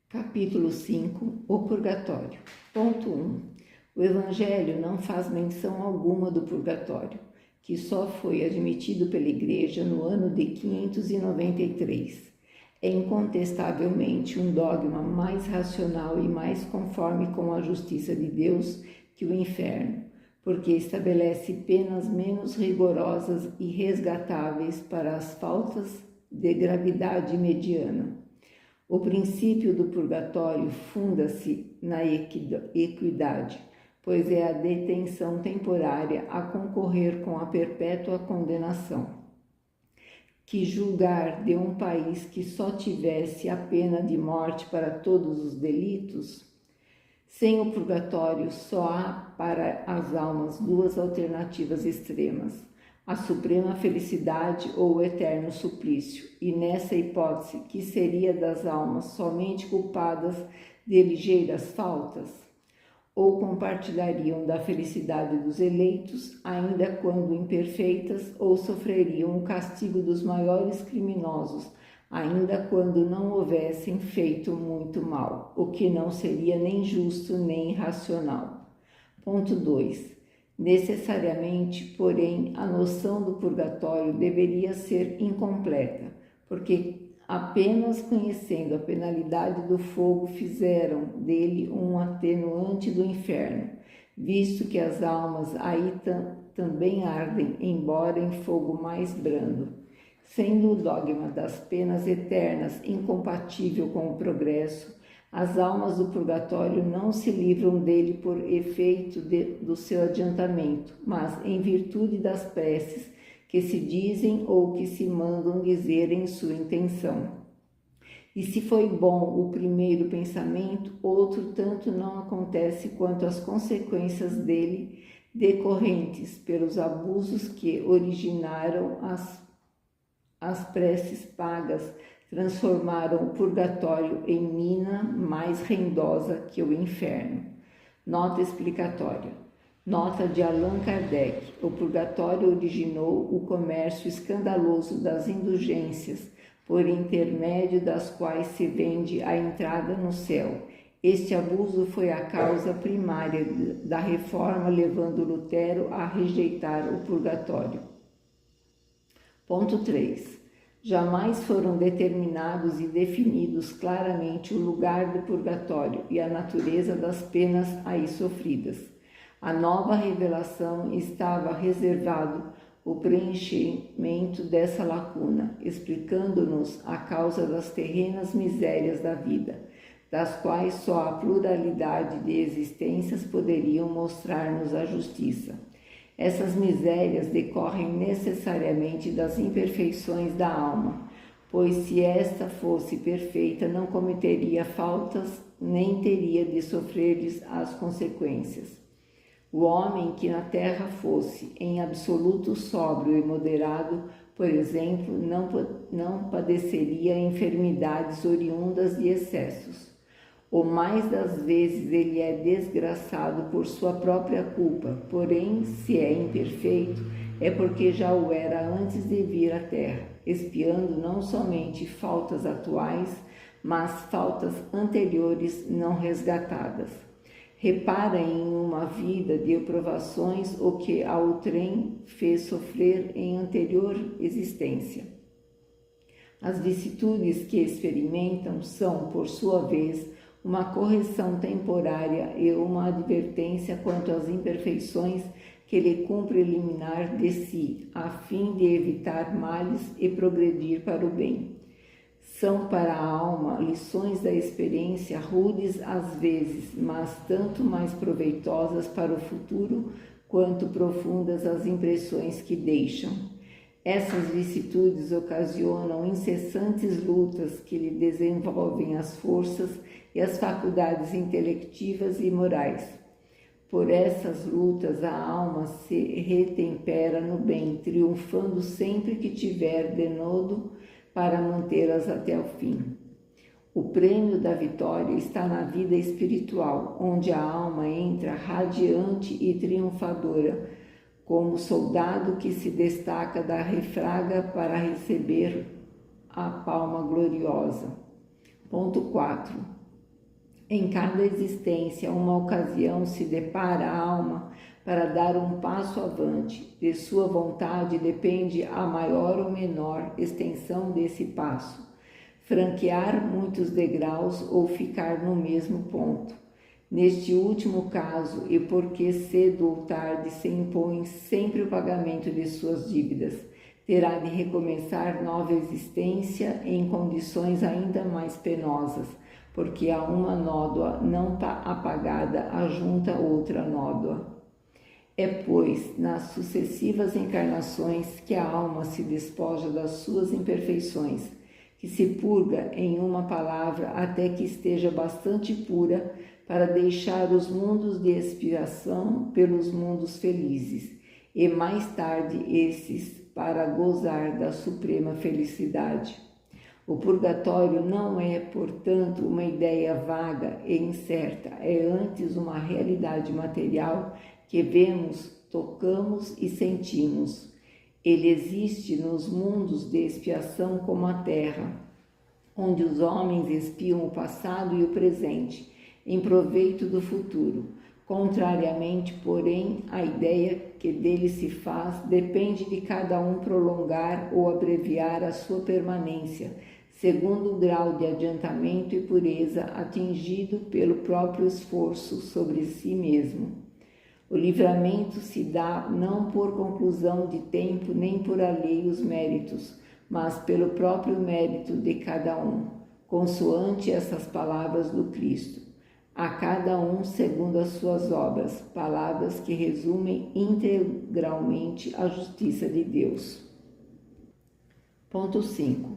Capítulo 5. O Purgatório. Ponto 1. O Evangelho não faz menção alguma do purgatório, que só foi admitido pela Igreja no ano de 593. É incontestavelmente um dogma mais racional e mais conforme com a justiça de Deus que o inferno, porque estabelece penas menos rigorosas e resgatáveis para as faltas de gravidade mediana. O princípio do purgatório funda-se na equidade, pois é a detenção temporária a concorrer com a perpétua condenação. Que julgar de um país que só tivesse a pena de morte para todos os delitos? Sem o purgatório, só há para as almas duas alternativas extremas: a suprema felicidade ou o eterno suplício, e nessa hipótese, que seria das almas somente culpadas de ligeiras faltas? Ou compartilhariam da felicidade dos eleitos, ainda quando imperfeitas, ou sofreriam o castigo dos maiores criminosos, ainda quando não houvessem feito muito mal, o que não seria nem justo nem racional. Ponto 2. Necessariamente, porém, a noção do purgatório deveria ser incompleta, porque apenas conhecendo a penalidade do fogo fizeram dele um atenuante do inferno, visto que as almas aí também ardem, embora em fogo mais brando. Sendo o dogma das penas eternas incompatível com o progresso, as almas do purgatório não se livram dele por efeito do seu adiantamento, mas em virtude das preces que se dizem ou que se mandam dizer em sua intenção. E se foi bom o primeiro pensamento, outro tanto não acontece quanto as consequências dele decorrentes pelos abusos que originaram as preces pagas, transformaram o purgatório em mina mais rendosa que o inferno. Nota explicatória. Nota de Allan Kardec. O purgatório originou o comércio escandaloso das indulgências, por intermédio das quais se vende a entrada no céu. Este abuso foi a causa primária da reforma, levando Lutero a rejeitar o purgatório. Ponto 3. Jamais foram determinados e definidos claramente o lugar do purgatório e a natureza das penas aí sofridas. A nova revelação estava reservado o preenchimento dessa lacuna, explicando-nos a causa das terrenas misérias da vida, das quais só a pluralidade de existências poderiam mostrar-nos a justiça. Essas misérias decorrem necessariamente das imperfeições da alma, pois se esta fosse perfeita não cometeria faltas nem teria de sofrer-lhes as consequências. O homem que na terra fosse em absoluto sóbrio e moderado, por exemplo, não padeceria enfermidades oriundas de excessos. O mais das vezes ele é desgraçado por sua própria culpa, porém, se é imperfeito, é porque já o era antes de vir à terra, expiando não somente faltas atuais, mas faltas anteriores não resgatadas. Repara em uma vida de provações o que a outrem fez sofrer em anterior existência. As vicissitudes que experimentam são, por sua vez, uma correção temporária e uma advertência quanto às imperfeições que lhe cumpre eliminar de si, a fim de evitar males e progredir para o bem. São para a alma lições da experiência rudes às vezes, mas tanto mais proveitosas para o futuro quanto profundas as impressões que deixam. Essas vicissitudes ocasionam incessantes lutas que lhe desenvolvem as forças e as faculdades intelectivas e morais. Por essas lutas a alma se retempera no bem, triunfando sempre que tiver denodo para mantê-las até o fim. O prêmio da vitória está na vida espiritual, onde a alma entra radiante e triunfadora, como soldado que se destaca da refraga para receber a palma gloriosa. Ponto 4. Em cada existência, uma ocasião se depara a alma para dar um passo avante. De sua vontade depende a maior ou menor extensão desse passo, franquear muitos degraus ou ficar no mesmo ponto. Neste último caso, e porque cedo ou tarde se impõe sempre o pagamento de suas dívidas, terá de recomeçar nova existência em condições ainda mais penosas, porque a uma nódoa não apagada ajunta outra nódoa. É, pois, nas sucessivas encarnações que a alma se despoja das suas imperfeições, que se purga, em uma palavra, até que esteja bastante pura para deixar os mundos de expiação pelos mundos felizes, e mais tarde esses para gozar da suprema felicidade. O purgatório não é, portanto, uma ideia vaga e incerta, é antes uma realidade material que vemos, tocamos e sentimos. Ele existe nos mundos de expiação como a terra, onde os homens expiam o passado e o presente, em proveito do futuro. Contrariamente, porém, a ideia que dele se faz depende de cada um prolongar ou abreviar a sua permanência, segundo o grau de adiantamento e pureza atingido pelo próprio esforço sobre si mesmo. O livramento se dá não por conclusão de tempo nem por alheios méritos, mas pelo próprio mérito de cada um, consoante essas palavras do Cristo. A cada um segundo as suas obras, palavras que resumem integralmente a justiça de Deus. Ponto 5.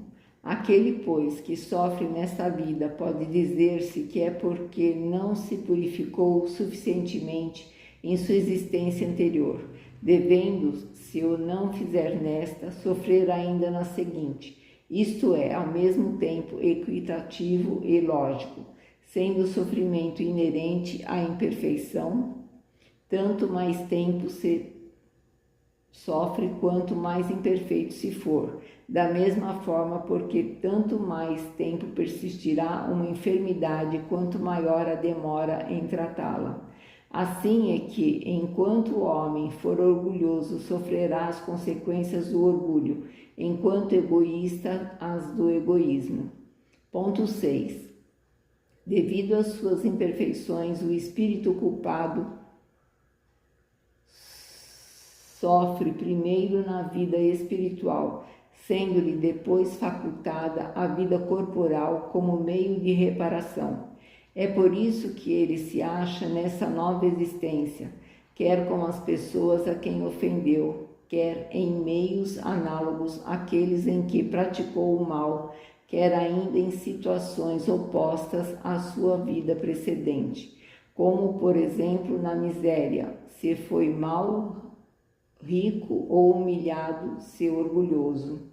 Aquele, pois, que sofre nesta vida pode dizer-se que é porque não se purificou suficientemente em sua existência anterior, devendo, se o não fizer nesta, sofrer ainda na seguinte. Isto é, ao mesmo tempo, equitativo e lógico, sendo o sofrimento inerente à imperfeição, tanto mais tempo se sofre quanto mais imperfeito se for. Da mesma forma, porque tanto mais tempo persistirá uma enfermidade, quanto maior a demora em tratá-la. Assim é que, enquanto o homem for orgulhoso, sofrerá as consequências do orgulho, enquanto egoísta, as do egoísmo. Ponto 6. Devido às suas imperfeições, o espírito culpado sofre primeiro na vida espiritual, sendo-lhe depois facultada a vida corporal como meio de reparação. É por isso que ele se acha nessa nova existência, quer com as pessoas a quem ofendeu, quer em meios análogos àqueles em que praticou o mal, quer ainda em situações opostas à sua vida precedente, como, por exemplo, na miséria, se foi mal, rico ou humilhado, se orgulhoso.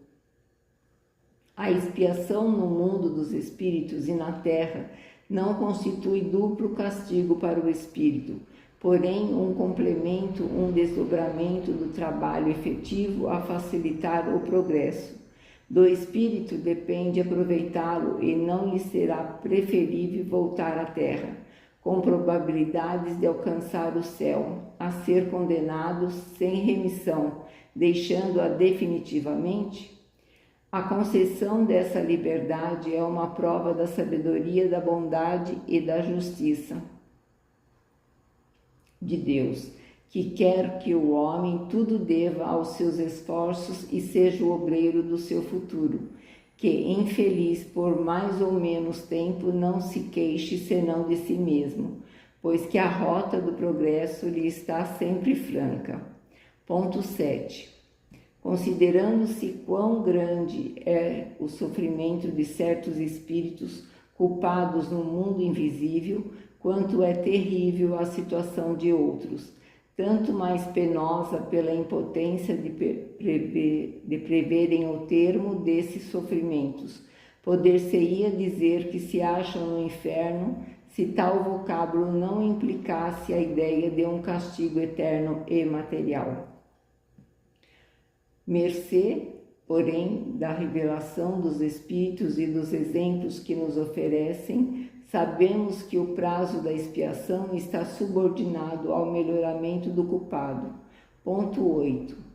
A expiação no mundo dos espíritos e na terra não constitui duplo castigo para o espírito, porém um complemento, um desdobramento do trabalho efetivo a facilitar o progresso. Do espírito depende aproveitá-lo e não lhe será preferível voltar à terra, com probabilidades de alcançar o céu, a ser condenado sem remissão, deixando-a definitivamente? A concessão dessa liberdade é uma prova da sabedoria, da bondade e da justiça de Deus, que quer que o homem tudo deva aos seus esforços e seja o obreiro do seu futuro, que, infeliz por mais ou menos tempo, não se queixe senão de si mesmo, pois que a rota do progresso lhe está sempre franca. Ponto 7. Considerando-se quão grande é o sofrimento de certos espíritos culpados no mundo invisível, quanto é terrível a situação de outros, tanto mais penosa pela impotência de preverem o termo desses sofrimentos. Poder-se-ia dizer que se acham no inferno se tal vocábulo não implicasse a ideia de um castigo eterno e material. Mercê porém, da revelação dos Espíritos e dos exemplos que nos oferecem, sabemos que o prazo da expiação está subordinado ao melhoramento do culpado. Ponto 8.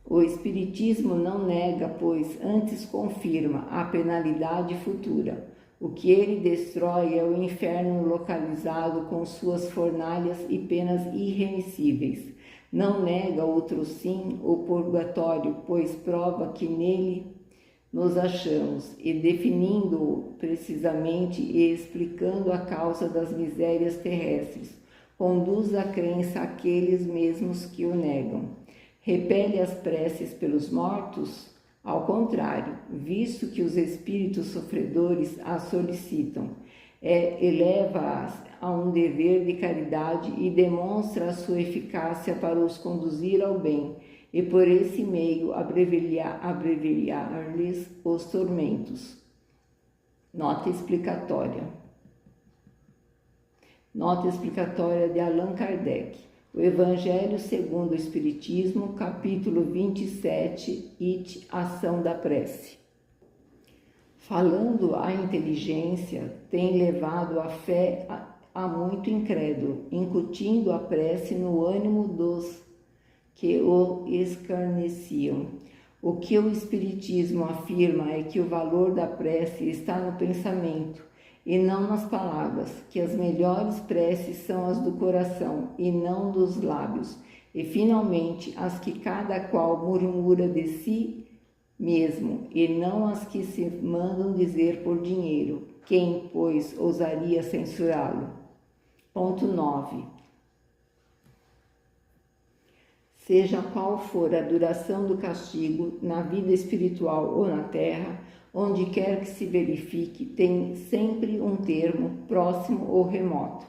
O Espiritismo não nega, pois antes confirma a penalidade futura. O que ele destrói é o inferno localizado com suas fornalhas e penas irremissíveis. Não nega outro sim o purgatório, pois prova que nele nos achamos, e definindo-o precisamente e explicando a causa das misérias terrestres, conduz à crença aqueles mesmos que o negam. Repele as preces pelos mortos? Ao contrário, visto que os espíritos sofredores as solicitam, eleva-as a um dever de caridade e demonstra a sua eficácia para os conduzir ao bem, e por esse meio abreviar-lhes os tormentos. Nota explicatória. Nota explicatória de Allan Kardec. O Evangelho segundo o Espiritismo, capítulo 27, it Ação da Prece. Falando a inteligência, tem levado a fé a muito incrédulo, incutindo a prece no ânimo dos que o escarneciam. O que o Espiritismo afirma é que o valor da prece está no pensamento e não nas palavras, que as melhores preces são as do coração e não dos lábios, e finalmente as que cada qual murmura de si mesmo, e não as que se mandam dizer por dinheiro. Quem, pois, ousaria censurá-lo? Ponto 9. Seja qual for a duração do castigo, na vida espiritual ou na terra, onde quer que se verifique, tem sempre um termo, próximo ou remoto.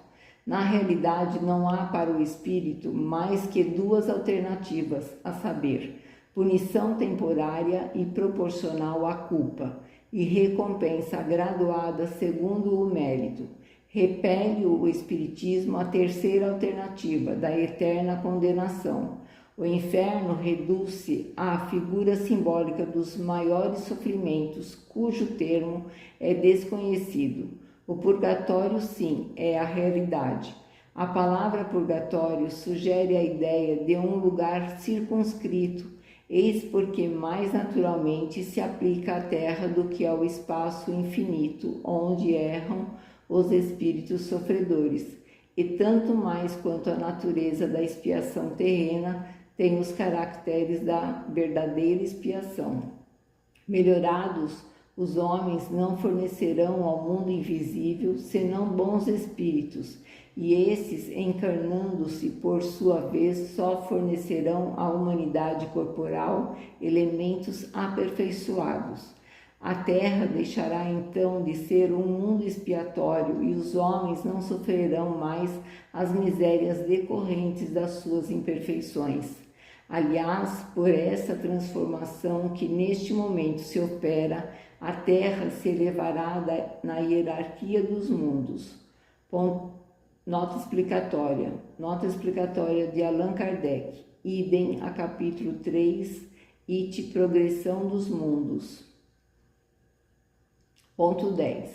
Na realidade, não há para o espírito mais que duas alternativas, a saber, punição temporária e proporcional à culpa, e recompensa graduada segundo o mérito. Repele o Espiritismo a terceira alternativa, da eterna condenação. O inferno reduz-se à figura simbólica dos maiores sofrimentos, cujo termo é desconhecido. O purgatório, sim, é a realidade. A palavra purgatório sugere a ideia de um lugar circunscrito, eis porque mais naturalmente se aplica à terra do que ao espaço infinito, onde erram os espíritos sofredores, e tanto mais quanto a natureza da expiação terrena tem os caracteres da verdadeira expiação. Melhorados, os homens não fornecerão ao mundo invisível senão bons espíritos, e esses, encarnando-se por sua vez, só fornecerão à humanidade corporal elementos aperfeiçoados. A terra deixará então de ser um mundo expiatório e os homens não sofrerão mais as misérias decorrentes das suas imperfeições. Aliás, por essa transformação que neste momento se opera, a terra se elevará na hierarquia dos mundos. Nota explicatória de Allan Kardec, idem a capítulo 3, it Progressão dos Mundos. Ponto 10.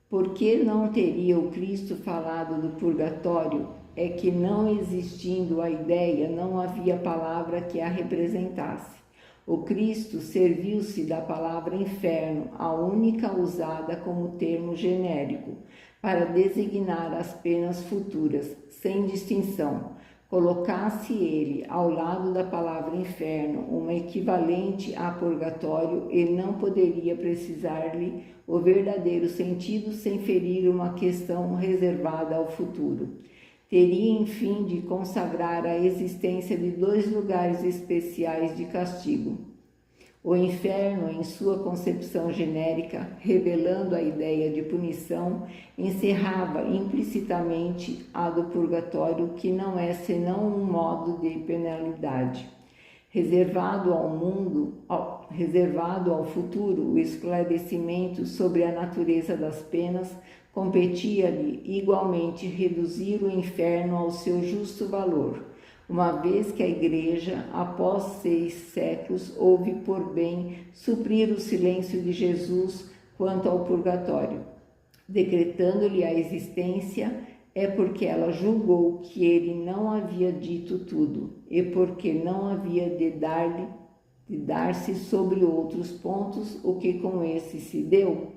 Por que não teria o Cristo falado do purgatório? É que, não existindo a ideia, não havia palavra que a representasse. O Cristo serviu-se da palavra inferno, a única usada como termo genérico, para designar as penas futuras, sem distinção. Colocasse ele ao lado da palavra inferno uma equivalente a purgatório, ele não poderia precisar-lhe o verdadeiro sentido sem ferir uma questão reservada ao futuro. Teria, enfim, de consagrar a existência de dois lugares especiais de castigo. O inferno, em sua concepção genérica, revelando a ideia de punição, encerrava implicitamente a do purgatório, que não é senão um modo de penalidade. Reservado ao futuro, o esclarecimento sobre a natureza das penas, competia-lhe igualmente reduzir o inferno ao seu justo valor. uma vez que a Igreja, após 6 séculos, houve por bem suprir o silêncio de Jesus quanto ao purgatório. Decretando-lhe a existência, é porque ela julgou que ele não havia dito tudo, e porque não havia de dar-se sobre outros pontos o que com esse se deu.